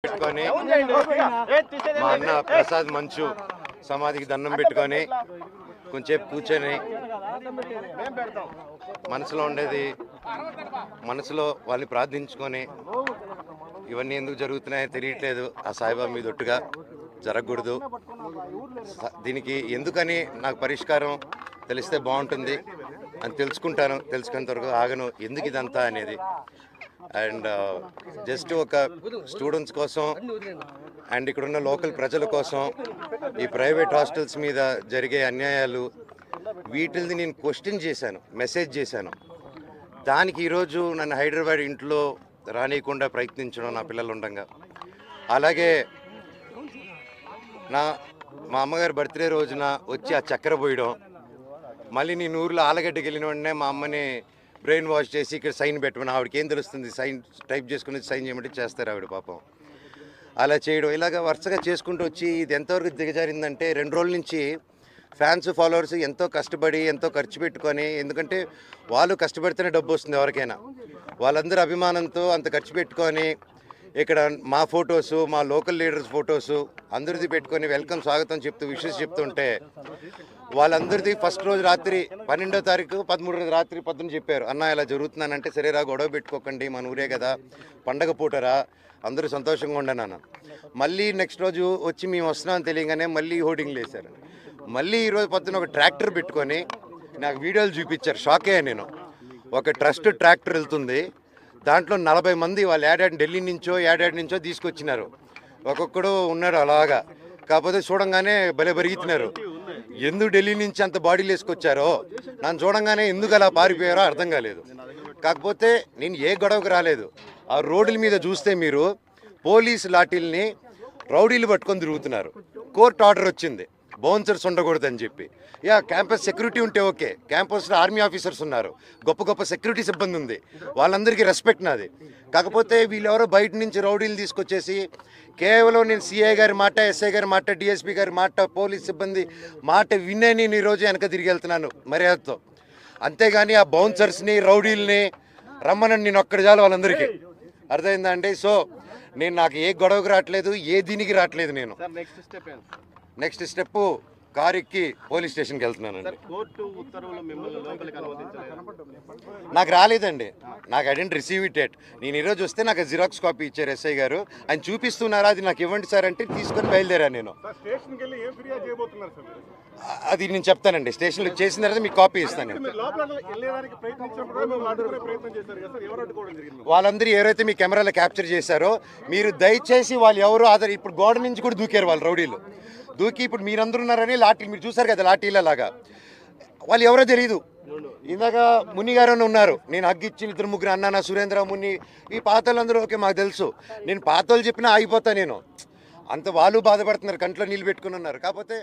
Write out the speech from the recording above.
పెట్టుకొని మా అన్న ప్రసాద్ మంచు సమాధికి దండం పెట్టుకొని కొంచెం కూర్చొని మనసులో ఉండేది మనసులో వాళ్ళని ప్రార్థించుకొని ఇవన్నీ ఎందుకు జరుగుతున్నాయో తెలియట్లేదు. ఆ సాయిబాబా మీద ఒట్టుగా జరగకూడదు. దీనికి ఎందుకని నాకు పరిష్కారం తెలిస్తే బాగుంటుంది అని తెలుసుకుంటాను. తెలుసుకున్నంత వరకు ఆగను ఎందుకు ఇదంతా అనేది. అండ్ జస్ట్ ఒక స్టూడెంట్స్ కోసం అండ్ ఇక్కడున్న లోకల్ ప్రజల కోసం ఈ ప్రైవేట్ హాస్టల్స్ మీద జరిగే అన్యాయాలు వీటిని నేను క్వశ్చన్ చేశాను, మెసేజ్ చేశాను. దానికి ఈరోజు నన్ను హైదరాబాద్ ఇంట్లో రానియకుండా ప్రయత్నించడం నా పిల్లలు ఉండగా, అలాగే మా అమ్మగారి బర్త్డే రోజున వచ్చి ఆ చక్కెర పోయడం, మళ్ళీ నేను ఊర్లో ఆలగడ్డకి వెళ్ళిన వెంటనే మా అమ్మని బ్రెయిన్ వాష్ చేసి ఇక్కడ సైన్ పెట్టమని, ఆవిడకి ఏం తెలుస్తుంది, సైన్ టైప్ చేసుకుని సైన్ చేయమంటే చేస్తారు ఆవిడ పాపం. అలా చేయడం ఇలాగ వరుసగా చేసుకుంటూ వచ్చి ఇది ఎంతవరకు దిగజారిందంటే 2 రోజుల నుంచి ఫ్యాన్స్ ఫాలోవర్స్ ఎంతో కష్టపడి ఎంతో ఖర్చు పెట్టుకొని, ఎందుకంటే వాళ్ళు కష్టపడితేనే డబ్బు వస్తుంది ఎవరికైనా, వాళ్ళందరూ అభిమానంతో అంత ఖర్చు పెట్టుకొని ఇక్కడ మా ఫొటోసు మా లోకల్ లీడర్స్ ఫొటోసు అందరిది పెట్టుకొని వెల్కమ్ స్వాగతం చెప్తూ విషెస్ చెప్తుంటే వాళ్ళందరిది ఫస్ట్ రోజు రాత్రి 12వ తారీఖు 13వ రాత్రి పొద్దున చెప్పారు, అన్న ఇలా జరుగుతున్నానంటే సరేరా గొడవ పెట్టుకోకండి మన ఊరే కదా పండగ పూటరా అందరూ సంతోషంగా ఉండను. మళ్ళీ నెక్స్ట్ రోజు వచ్చి మేము వస్తున్నామని తెలియగానే మళ్ళీ హోర్డింగ్లు వేశారు. మళ్ళీ ఈరోజు పొద్దున ఒక ట్రాక్టర్ పెట్టుకొని నాకు వీడియోలు చూపించారు. షాక్ అయ్యా నేను. ఒక ట్రస్ట్ ట్రాక్టర్ వెళ్తుంది, దాంట్లో 40 మంది వాళ్ళు ఏడాది ఢిల్లీ నుంచో ఏడాది నుంచో తీసుకొచ్చినారు. ఒక్కొక్కడు ఉన్నాడు అలాగా, కాకపోతే చూడంగానే భలే పెరుగుతున్నారు. ఎందుకు ఢిల్లీ నుంచి అంత బాడీలు వేసుకొచ్చారో నన్ను చూడంగానే ఎందుకు అలా పారిపోయారో అర్థం కాలేదు. కాకపోతే నేను ఏ గొడవకు రాలేదు. ఆ రోడ్ల మీద చూస్తే మీరు పోలీసు లాఠీల్ని రౌడీలు పట్టుకొని తిరుగుతున్నారు. కోర్టు ఆర్డర్ వచ్చింది బౌన్సర్స్ ఉండకూడదని చెప్పి. క్యాంపస్ సెక్యూరిటీ ఉంటే ఓకే, క్యాంపస్లో ఆర్మీ ఆఫీసర్స్ ఉన్నారు, గొప్ప గొప్ప సెక్యూరిటీ సిబ్బంది ఉంది, వాళ్ళందరికీ రెస్పెక్ట్ నాది. కాకపోతే వీళ్ళెవరో బయట నుంచి రౌడీలు తీసుకొచ్చేసి కేవలం నేను సిఐ గారి మాట, ఎస్ఐ గారి మాట, డిఎస్పీ గారి మాట, పోలీస్ సిబ్బంది మాట వినే నేను ఈరోజు వెనక తిరిగి వెళ్తున్నాను మర్యాదతో. అంతేగాని ఆ బౌన్సర్స్ని రౌడీల్ని రమ్మనని నేను ఒక్కడి చాలు వాళ్ళందరికీ. అర్థమైందా అండి? సో నాకు ఏ గొడవకు రావట్లేదు, ఏ దీనికి రావట్లేదు. నేను నెక్స్ట్ స్టెప్ కారు ఎక్కి పోలీస్ స్టేషన్కి వెళ్తున్నానండి. నాకు రాలేదండి, నాకు I didn't receive it yet. నేను ఈరోజు వస్తే నాకు జిరాక్స్ కాపీ ఇచ్చారు ఎస్ఐ గారు, ఆయన చూపిస్తున్నారా అది నాకు ఇవ్వండి సార్ అంటే తీసుకొని బయలుదేరాను నేను. అది నేను చెప్తానండి, స్టేషన్లో చేసిన తర్వాత మీకు కాపీ ఇస్తాను. వాళ్ళందరూ ఎవరైతే మీ కెమెరాలో క్యాప్చర్ చేశారో మీరు దయచేసి వాళ్ళు ఎవరు ఇప్పుడు గోడ నుంచి కూడా దూకారు వాళ్ళు రౌడీలు. దూకి ఇప్పుడు మీరందరూ ఉన్నారని లాఠీలు మీరు చూసారు కదా లాఠీలలాగా, వాళ్ళు ఎవరో తెలియదు. ఇందాక ముని గారు ఉన్నారు, నేను హగ్గిచ్చిన 2-3 అన్నానా సురేంద్ర ముని ఈ పాతలందరూ ఓకే మాకు తెలుసు. నేను పాతలు చెప్పినా ఆగిపోతా నేను. అంత వాళ్ళు బాధపడుతున్నారు, కంట్లో నీళ్ళు పెట్టుకుని ఉన్నారు. కాకపోతే